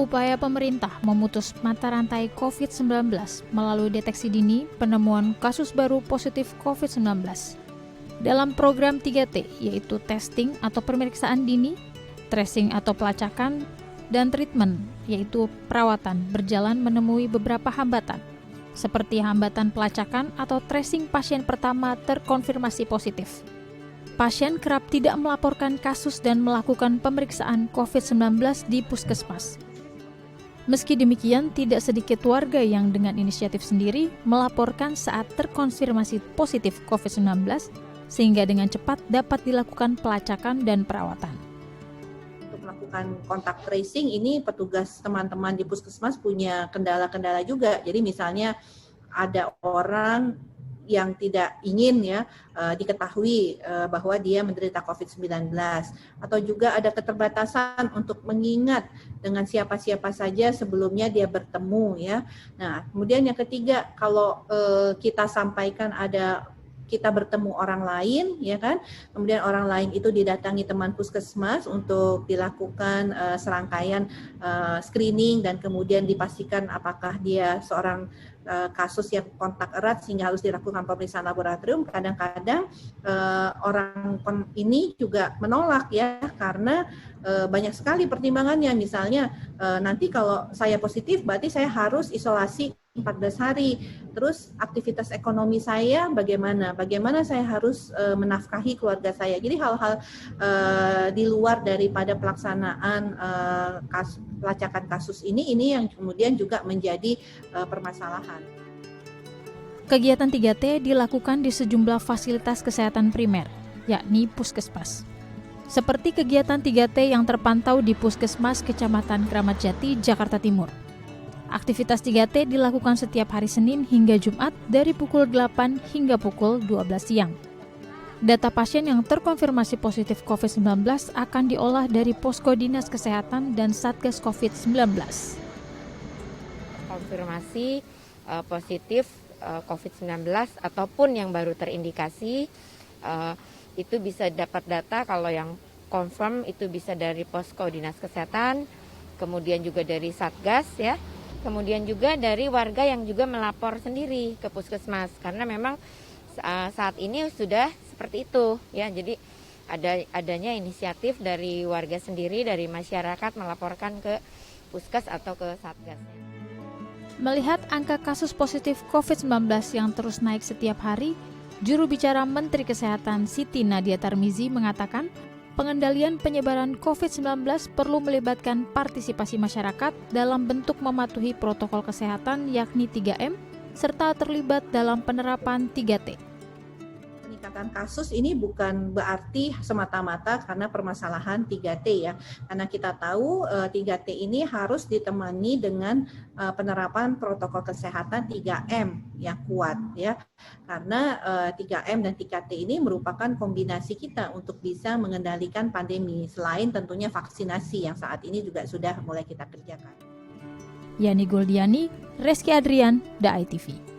upaya pemerintah memutus mata rantai COVID-19 melalui deteksi dini penemuan kasus baru positif COVID-19. Dalam program 3T, yaitu testing atau pemeriksaan dini, tracing atau pelacakan, dan treatment, yaitu perawatan, berjalan menemui beberapa hambatan, seperti hambatan pelacakan atau tracing pasien pertama terkonfirmasi positif. Pasien kerap tidak melaporkan kasus dan melakukan pemeriksaan COVID-19 di puskesmas. Meski demikian, tidak sedikit warga yang dengan inisiatif sendiri melaporkan saat terkonfirmasi positif COVID-19, sehingga dengan cepat dapat dilakukan pelacakan dan perawatan. Untuk melakukan kontak tracing ini petugas teman-teman di puskesmas punya kendala-kendala juga. Jadi misalnya ada orang yang tidak ingin diketahui bahwa dia menderita COVID-19, atau juga ada keterbatasan untuk mengingat dengan siapa-siapa saja sebelumnya dia bertemu ya. Nah, kemudian yang ketiga, kalau kita sampaikan kita bertemu orang lain, ya kan? Kemudian orang lain itu didatangi teman puskesmas untuk dilakukan serangkaian screening dan kemudian dipastikan apakah dia seorang kasus yang kontak erat sehingga harus dilakukan pemeriksaan laboratorium. Kadang-kadang orang ini juga menolak ya, karena banyak sekali pertimbangannya. Misalnya nanti kalau saya positif berarti saya harus isolasi 14 hari. Terus aktivitas ekonomi saya bagaimana? Bagaimana saya harus menafkahi keluarga saya? Jadi hal-hal di luar daripada pelaksanaan pelacakan kasus ini yang kemudian juga menjadi permasalahan. Kegiatan 3T dilakukan di sejumlah fasilitas kesehatan primer, yakni puskesmas. Seperti kegiatan 3T yang terpantau di Puskesmas Kecamatan Kramat Jati, Jakarta Timur. Aktivitas 3T dilakukan setiap hari Senin hingga Jumat dari pukul 8 hingga pukul 12 siang. Data pasien yang terkonfirmasi positif COVID-19 akan diolah dari Posko Dinas Kesehatan dan Satgas COVID-19. Konfirmasi positif COVID-19 ataupun yang baru terindikasi itu bisa dapat data. Kalau yang confirm itu bisa dari Posko Dinas Kesehatan, kemudian juga dari Satgas ya. Kemudian juga dari warga yang juga melapor sendiri ke puskesmas, karena memang saat ini sudah seperti itu ya. Jadi adanya inisiatif dari warga sendiri, dari masyarakat melaporkan ke puskes atau ke Satgas. Melihat angka kasus positif COVID-19 yang terus naik setiap hari, juru bicara Menteri Kesehatan Siti Nadia Tarmizi mengatakan pengendalian penyebaran COVID-19 perlu melibatkan partisipasi masyarakat dalam bentuk mematuhi protokol kesehatan yakni 3M, serta terlibat dalam penerapan 3T. Peningkatan kasus ini bukan berarti semata-mata karena permasalahan 3T ya. Karena kita tahu 3T ini harus ditemani dengan penerapan protokol kesehatan 3M yang kuat ya. Karena 3M dan 3T ini merupakan kombinasi kita untuk bisa mengendalikan pandemi, selain tentunya vaksinasi yang saat ini juga sudah mulai kita kerjakan. Yani Goldiani, Reski Adrian, The ITV.